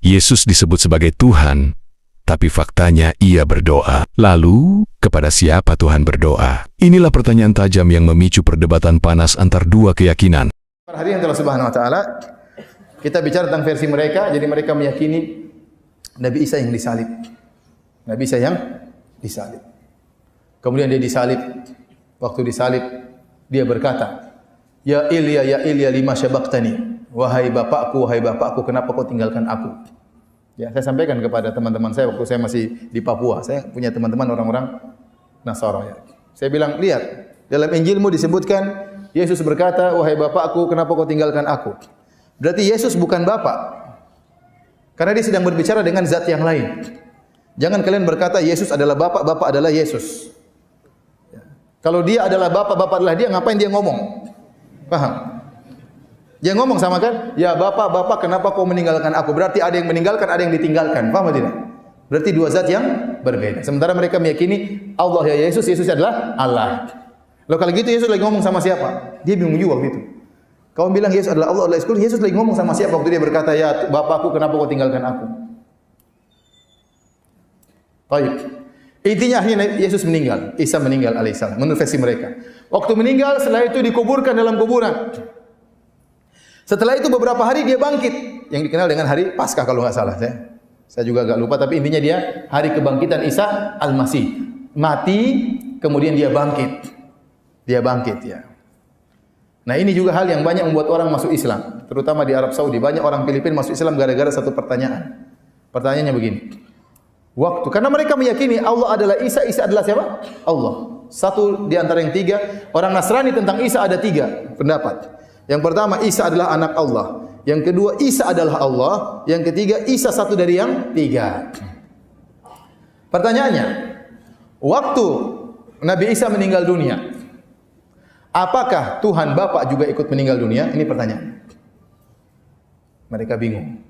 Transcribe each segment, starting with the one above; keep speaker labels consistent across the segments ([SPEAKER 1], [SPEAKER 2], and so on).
[SPEAKER 1] Yesus disebut sebagai Tuhan, tapi faktanya ia berdoa. Lalu, kepada siapa Tuhan berdoa? Inilah pertanyaan tajam yang memicu perdebatan panas antar dua keyakinan.
[SPEAKER 2] Hari yang Allah Subhanahu wa taala, kita bicara tentang versi mereka. Jadi mereka meyakini Nabi Isa yang disalib. Nabi Isa yang disalib. Kemudian dia disalib. Waktu disalib, dia berkata, "Ya Ilya, lima syabaktani." Wahai bapakku, kenapa kau tinggalkan aku? Ya, saya sampaikan kepada teman-teman saya waktu saya masih di Papua. Saya punya teman-teman orang-orang Nasara ya. Saya bilang, "Lihat, dalam Injilmu disebutkan Yesus berkata, "Wahai bapakku, kenapa kau tinggalkan aku?" Berarti Yesus bukan bapak. Karena dia sedang berbicara dengan zat yang lain. Jangan kalian berkata Yesus adalah bapak, bapak adalah Yesus. Kalau dia adalah bapak, bapak adalah dia, ngapain dia ngomong? Paham? Dia ngomong sama kan? Ya bapak, bapak kenapa kau meninggalkan aku? Berarti ada yang meninggalkan, ada yang ditinggalkan. Paham atau tidak? Berarti dua zat yang berbeda. Sementara mereka meyakini Allah ya Yesus, Yesus adalah Allah. Loh kalau gitu Yesus lagi ngomong sama siapa? Dia bingung juga waktu itu. Kau bilang Yesus adalah Allah, Yesus lagi ngomong sama siapa waktu dia berkata, "Ya bapakku kenapa kau tinggalkan aku?" Baik. Intinya akhirnya Yesus meninggal, Isa meninggal alaihissalam menurut versi mereka. Waktu meninggal setelah itu dikuburkan dalam kuburan. Setelah itu beberapa hari dia bangkit yang dikenal dengan hari Paskah kalau nggak salah saya juga agak lupa tapi intinya dia hari kebangkitan Isa Al-Masih. Mati kemudian dia bangkit. Dia bangkit ya. Nah, ini juga hal yang banyak membuat orang masuk Islam, terutama di Arab Saudi. Banyak orang Filipina masuk Islam gara-gara satu pertanyaan. Pertanyaannya begini. Karena mereka meyakini Allah adalah Isa, Isa adalah siapa? Allah. Satu di antara yang tiga. Orang Nasrani tentang Isa ada tiga pendapat. Yang pertama, Isa adalah anak Allah. Yang kedua, Isa adalah Allah. Yang ketiga, Isa satu dari yang tiga. Pertanyaannya, waktu Nabi Isa meninggal dunia, apakah Tuhan Bapa juga ikut meninggal dunia? Ini pertanyaan. Mereka bingung.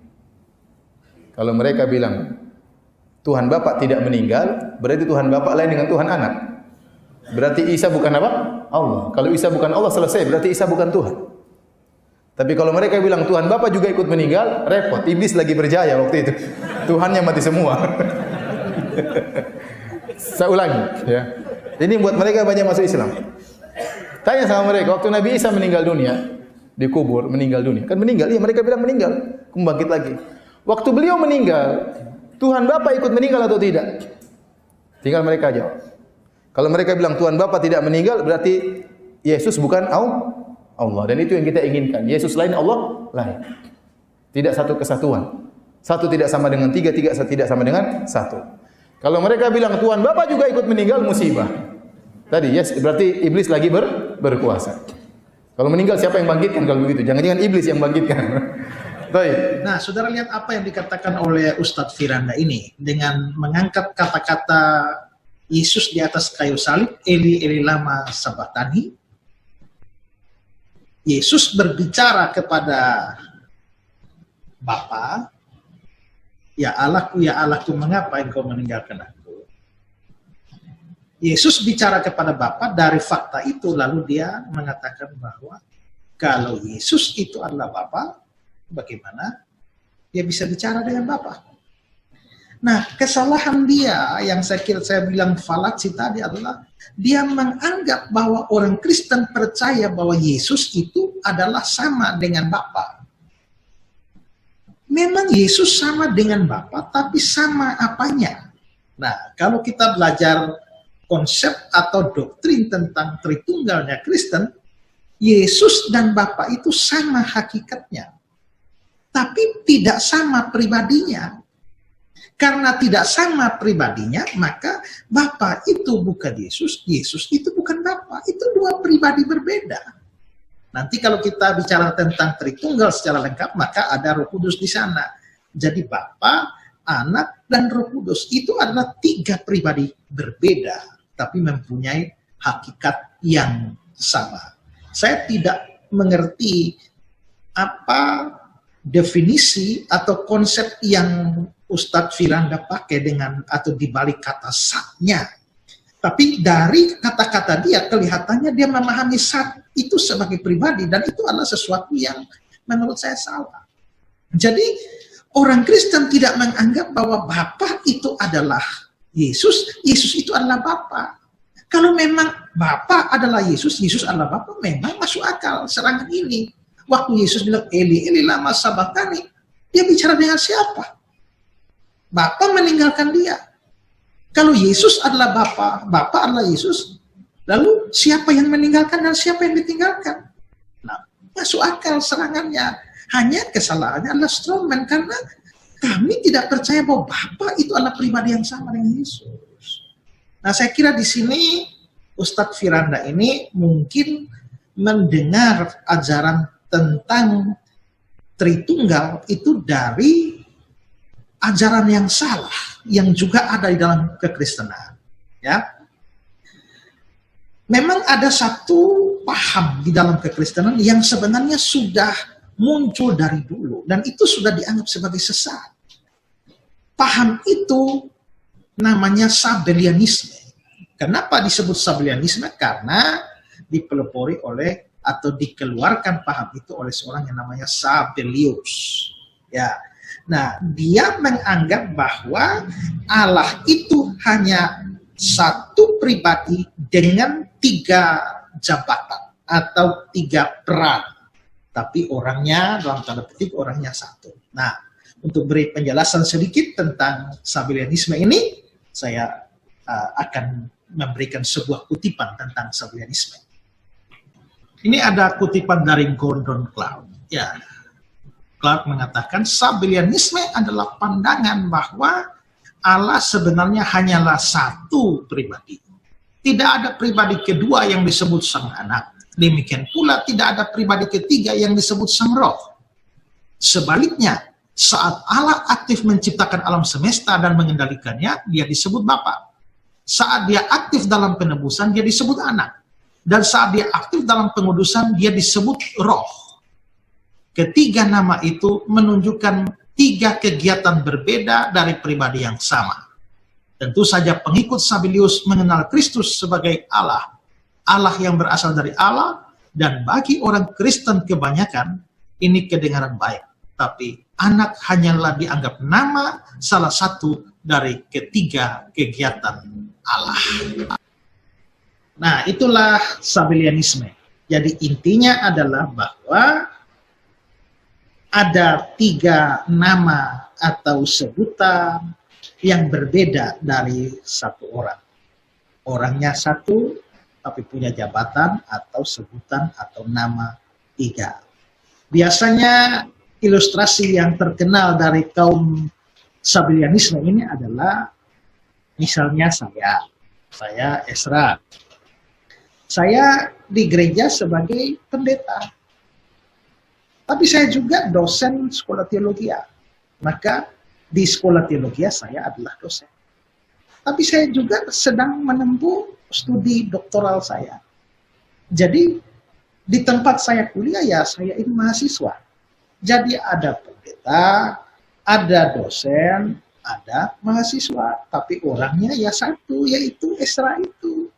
[SPEAKER 2] Kalau mereka bilang Tuhan Bapa tidak meninggal, berarti Tuhan Bapa lain dengan Tuhan Anak. Berarti Isa bukan apa? Allah. Kalau Isa bukan Allah, selesai. Berarti Isa bukan Tuhan. Tapi kalau mereka bilang Tuhan Bapa juga ikut meninggal, repot. Iblis lagi berjaya waktu itu. Tuhannya mati semua. Saya ulangi. Ya. Ini buat mereka banyak masuk Islam. Tanya sama mereka, waktu Nabi Isa meninggal dunia, dikubur, meninggal dunia. Kan meninggal, iya mereka bilang meninggal. Bangkit lagi. Waktu beliau meninggal, Tuhan Bapa ikut meninggal atau tidak? Tinggal mereka jawab. Kalau mereka bilang Tuhan Bapa tidak meninggal, berarti Yesus bukan Allah. Dan itu yang kita inginkan. Yesus lain, Allah lain. Tidak satu kesatuan. Satu tidak sama dengan tiga, tiga tidak sama dengan satu. Kalau mereka bilang Tuhan Bapa juga ikut meninggal, musibah. Tadi, berarti iblis lagi berkuasa. Kalau meninggal siapa yang bangkitkan kalau begitu? Jangan-jangan iblis yang bangkitkan. Baik.
[SPEAKER 3] Nah, saudara lihat apa yang dikatakan oleh Ustadz Firanda ini dengan mengangkat kata-kata Yesus di atas kayu salib, Eli Eli lama sabachthani. Yesus berbicara kepada Bapa, ya Allahku, mengapa engkau meninggalkan aku? Yesus bicara kepada Bapa dari fakta itu, lalu dia mengatakan bahwa kalau Yesus itu adalah Bapa, bagaimana dia bisa bicara dengan Bapa? Nah, kesalahan dia yang saya bilang falatsi tadi adalah dia menganggap bahwa orang Kristen percaya bahwa Yesus itu adalah sama dengan Bapa. Memang Yesus sama dengan Bapa, tapi sama apanya? Nah, kalau kita belajar konsep atau doktrin tentang Tritunggalnya Kristen, Yesus dan Bapa itu sama hakikatnya. Tapi tidak sama pribadinya. Karena tidak sama pribadinya, maka Bapa itu bukan Yesus, Yesus itu bukan Bapa. Itu dua pribadi berbeda. Nanti kalau kita bicara tentang Tritunggal secara lengkap, maka ada Roh Kudus di sana. Jadi Bapa, Anak, dan Roh Kudus itu adalah tiga pribadi berbeda, tapi mempunyai hakikat yang sama. Saya tidak mengerti apa definisi atau konsep yang Ustadz Firanda pakai dengan atau dibalik kata satnya. Tapi dari kata-kata dia kelihatannya dia memahami sat itu sebagai pribadi dan itu adalah sesuatu yang menurut saya salah. Jadi orang Kristen tidak menganggap bahwa Bapa itu adalah Yesus, Yesus itu adalah Bapa. Kalau memang Bapa adalah Yesus, Yesus adalah Bapa, memang masuk akal serangan ini. Waktu Yesus bilang, Eli, Eli lama sabachthani, dia bicara dengan siapa? Bapa meninggalkan dia. Kalau Yesus adalah Bapa, Bapa adalah Yesus, lalu siapa yang meninggalkan dan siapa yang ditinggalkan? Nah, masuk akal serangannya. Hanya kesalahannya adalah Strongman, karena kami tidak percaya bahwa Bapa itu adalah pribadi yang sama dengan Yesus. Nah, saya kira di sini Ustadz Firanda ini mungkin mendengar ajaran tentang Tritunggal itu dari ajaran yang salah, yang juga ada di dalam kekristenan. Ya, memang ada satu paham di dalam kekristenan yang sebenarnya sudah muncul dari dulu, dan itu sudah dianggap sebagai sesat. Paham itu namanya Sabellianisme. Kenapa disebut Sabellianisme? Karena dipelopori oleh atau dikeluarkan paham itu oleh seorang yang namanya Sabellius. Ya, nah dia menganggap bahwa Allah itu hanya satu pribadi dengan 3 jabatan atau 3 peran. Tapi orangnya, dalam tanda petik, orangnya satu. Nah, untuk beri penjelasan sedikit tentang Sabellianisme ini, saya akan memberikan sebuah kutipan tentang Sabellianisme. Ini ada kutipan dari Gordon Clark. Ya, Clark mengatakan, Sabellianisme adalah pandangan bahwa Allah sebenarnya hanyalah satu pribadi. Tidak ada pribadi kedua yang disebut Sang Anak. Demikian pula tidak ada pribadi ketiga yang disebut Sang Roh. Sebaliknya, saat Allah aktif menciptakan alam semesta dan mengendalikannya, dia disebut Bapa. Saat dia aktif dalam penebusan, dia disebut Anak. Dan saat dia aktif dalam pengudusan, dia disebut Roh. Ketiga nama itu menunjukkan 3 kegiatan berbeda dari pribadi yang sama. Tentu saja pengikut Sabellius mengenal Kristus sebagai Allah, Allah yang berasal dari Allah, dan bagi orang Kristen kebanyakan, ini kedengaran baik. Tapi anak hanyalah dianggap nama salah satu dari ketiga kegiatan Allah. Nah, itulah Sabellianisme. Jadi intinya adalah bahwa ada 3 nama atau sebutan yang berbeda dari satu orang. Orangnya satu, tapi punya jabatan atau sebutan atau nama 3. Biasanya ilustrasi yang terkenal dari kaum Sabellianisme ini adalah, misalnya saya Esra. Saya di gereja sebagai pendeta. Tapi saya juga dosen sekolah teologi. Maka di sekolah teologi saya adalah dosen. Tapi saya juga sedang menempuh studi doktoral saya. Jadi di tempat saya kuliah ya saya ini mahasiswa. Jadi ada pendeta, ada dosen, ada mahasiswa. Tapi orangnya ya satu, yaitu Esra itu.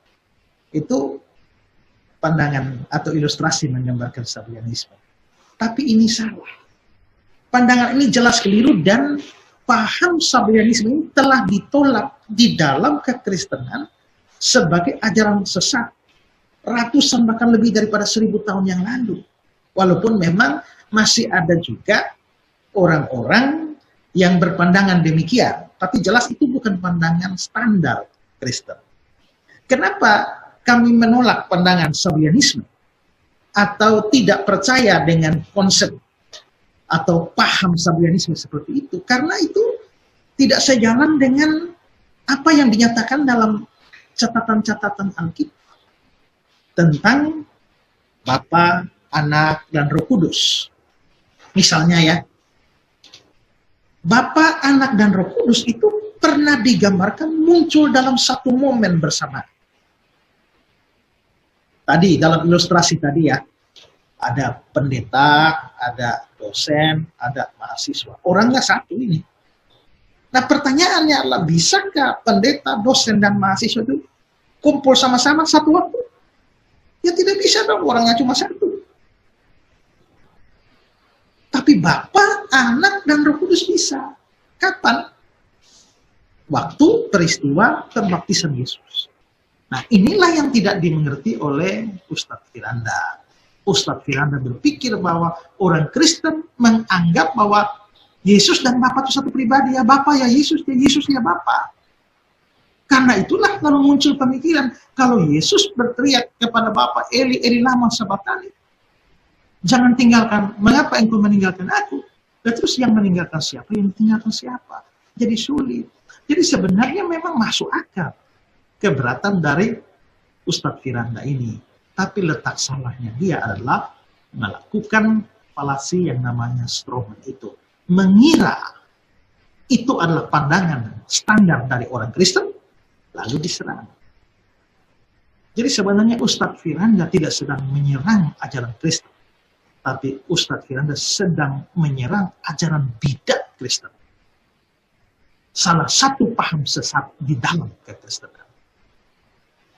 [SPEAKER 3] Itu pandangan atau ilustrasi menggambarkan Sabellianisme. Tapi ini salah. Pandangan ini jelas keliru dan paham Sabellianisme ini telah ditolak di dalam kekristenan sebagai ajaran sesat ratusan bahkan lebih daripada 1000 tahun yang lalu. Walaupun memang masih ada juga orang-orang yang berpandangan demikian, tapi jelas itu bukan pandangan standar Kristen. Kenapa kami menolak pandangan Sabellianisme atau tidak percaya dengan konsep atau paham Sabellianisme seperti itu? Karena itu tidak sejalan dengan apa yang dinyatakan dalam catatan-catatan Alkitab tentang Bapa, Anak, dan Roh Kudus. Misalnya ya, Bapa, Anak, dan Roh Kudus itu pernah digambarkan muncul dalam satu momen bersama. Tadi dalam ilustrasi tadi ya, ada pendeta, ada dosen, ada mahasiswa. Orangnya satu ini. Nah pertanyaannya adalah, bisakah pendeta, dosen, dan mahasiswa itu kumpul sama-sama satu waktu? Ya tidak bisa dong, orangnya cuma satu. Tapi Tapi Bapa, Anak, dan Roh Kudus bisa. Kapan? Waktu peristiwa pembaptisan Yesus. Nah, inilah yang tidak dimengerti oleh Ustadz Firanda. Ustadz Firanda berpikir bahwa orang Kristen menganggap bahwa Yesus dan Bapa itu satu pribadi. Ya Bapa, ya Yesus ya Bapa. Karena itulah kalau muncul pemikiran, kalau Yesus berteriak kepada Bapa, Eli, Eli lama sabachthani, jangan tinggalkan, mengapa engkau meninggalkan aku? Dan terus yang meninggalkan siapa? Yang ditinggalkan siapa? Jadi sulit. Jadi sebenarnya memang masuk akal keberatan dari Ustadz Firanda ini. Tapi letak salahnya dia adalah melakukan falasi yang namanya Strowman itu. Mengira itu adalah pandangan standar dari orang Kristen, lalu diserang. Jadi sebenarnya Ustadz Firanda tidak sedang menyerang ajaran Kristen. Tapi Ustadz Firanda sedang menyerang ajaran bidah Kristen. Salah satu paham sesat di dalam kekristenan.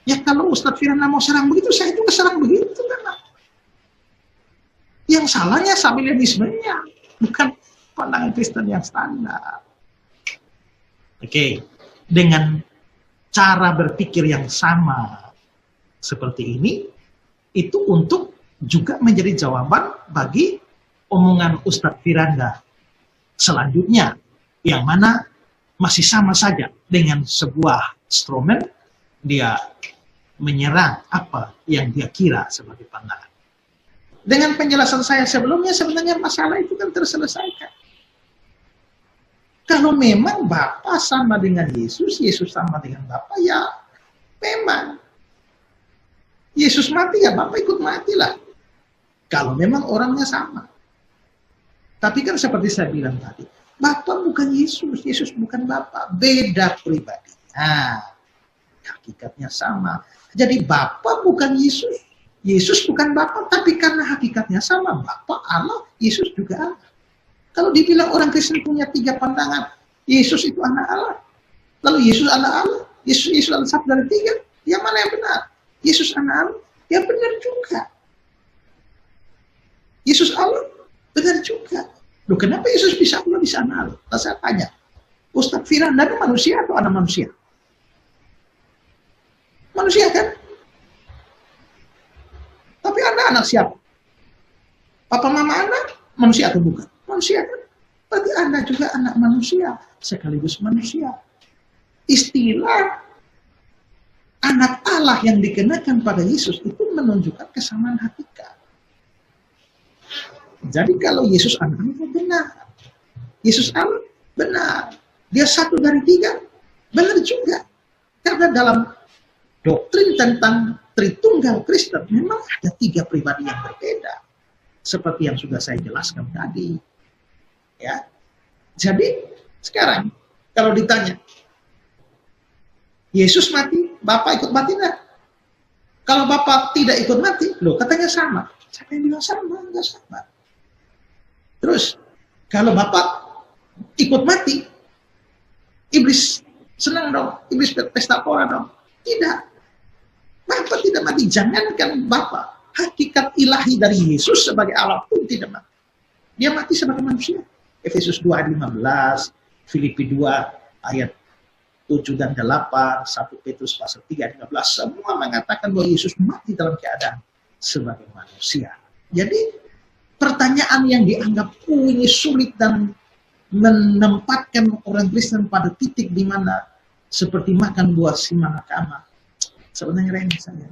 [SPEAKER 3] Ya kalau Ustadz Firanda mau serang begitu, saya juga serang begitu. Kan? Yang salahnya Sabellianismenya, bukan pandangan Kristen yang standar. Oke, dengan cara berpikir yang sama seperti ini, itu untuk juga menjadi jawaban bagi omongan Ustadz Firanda selanjutnya, yang mana masih sama saja dengan sebuah Strowman, dia menyerang apa yang dia kira sebagai pandangan. Dengan penjelasan saya sebelumnya, sebenarnya masalah itu kan terselesaikan. Kalau memang Bapa sama dengan Yesus, Yesus sama dengan Bapa, ya memang Yesus mati, ya Bapa ikut matilah. Kalau memang orangnya sama. Tapi kan seperti saya bilang tadi, Bapa bukan Yesus, Yesus bukan Bapa, beda pribadi. Nah, hakikatnya sama. Jadi Bapa bukan Yesus, Yesus bukan Bapa, tapi karena hakikatnya sama, Bapa Allah, Yesus juga Allah. Kalau dibilang orang Kristen punya 3 pandangan, Yesus itu anak Allah, lalu Yesus anak Allah, Yesus adalah satu dari 3, yang mana yang benar? Yesus anak Allah, yang benar juga. Yesus Allah, benar juga. Loh, kenapa Yesus bisa Allah, bisa anak Allah? Nah, saya tanya, Ustadz Firanda itu manusia atau anak manusia? Manusia kan? Tapi Anda anak siapa? Papa mama Anda manusia atau bukan? Manusia kan? Berarti Anda juga anak manusia, sekaligus manusia. Istilah anak Allah yang dikenakan pada Yesus itu menunjukkan kesamaan hakikat. Jadi kalau Yesus anak Allah benar, Yesus Allah benar, dia satu dari 3, benar juga. Karena dalam doktrin tentang Tritunggal Kristen memang ada 3 pribadi yang berbeda, seperti yang sudah saya jelaskan tadi. Ya, jadi sekarang kalau ditanya, Yesus mati, Bapak ikut mati enggak? Kalau Bapak tidak ikut mati, loh katanya sama. Siapa yang bilang sama? Enggak sama. Terus, kalau Bapak ikut mati, iblis senang dong, iblis pesta pora dong. Tidak. Bapak tidak mati, jangankan Bapak. Hakikat ilahi dari Yesus sebagai Allah pun tidak mati. Dia mati sebagai manusia. Efesus 2 ayat 15, Filipi 2 ayat 7 dan 8, 1 Petrus pasal 3 ayat 15, semua mengatakan bahwa Yesus mati dalam keadaan sebagai manusia. Jadi, pertanyaan yang dianggap ini sulit dan menempatkan orang Kristen pada titik di mana seperti makan buah si malakama, sebenarnya remeh saja.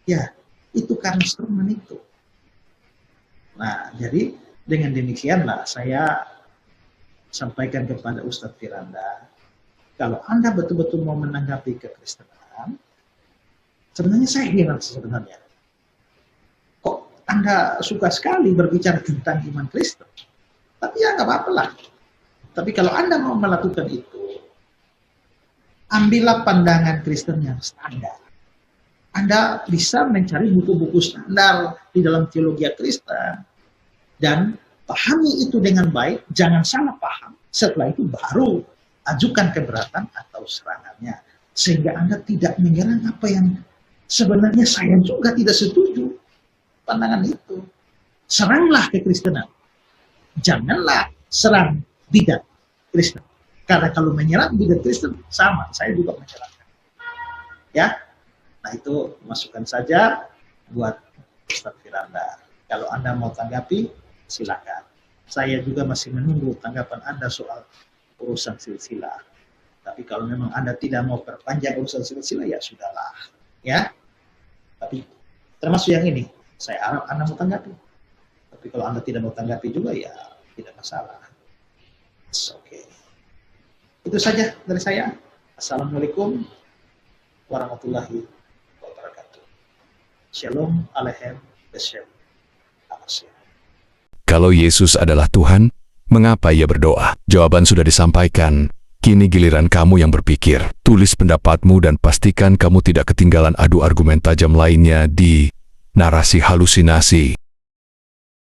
[SPEAKER 3] Ya, itu karena Strowman itu. Nah, jadi dengan demikianlah saya sampaikan kepada Ustadz Firanda, kalau Anda betul-betul mau menanggapi kekristenan, sebenarnya saya heran sebenarnya. Kok Anda suka sekali berbicara tentang iman Kristen? Tapi ya nggak apa-apa lah. Tapi kalau Anda mau melakukan itu, ambillah pandangan Kristen yang standar. Anda bisa mencari buku-buku standar di dalam teologi Kristen dan pahami itu dengan baik, jangan salah paham. Setelah itu baru ajukan keberatan atau serangannya, sehingga Anda tidak menyerang apa yang sebenarnya saya juga tidak setuju pandangan itu. Seranglah kekristenan, janganlah serang bidat Kristen. Karena kalau menyerang bidat Kristen, sama, saya juga menyerangnya. Ya, nah itu masukan saja buat Ustaz Firanda. Kalau Anda mau tanggapi, silakan. Saya juga masih menunggu tanggapan Anda soal urusan silsilah. Tapi kalau memang Anda tidak mau perpanjang urusan silsilah, ya sudahlah. Ya, tapi termasuk yang ini, saya harap Anda mau tanggapi. Tapi kalau Anda tidak mau tanggapi juga, ya tidak masalah. It's okay. Itu saja dari saya. Assalamualaikum warahmatullahi wabarakatuh. Shalom aleichem beshem.
[SPEAKER 1] Kalau Yesus adalah Tuhan, mengapa ia berdoa? Jawaban sudah disampaikan. Kini giliran kamu yang berpikir. Tulis pendapatmu dan pastikan kamu tidak ketinggalan adu argumen tajam lainnya di Narasi Halusinasi.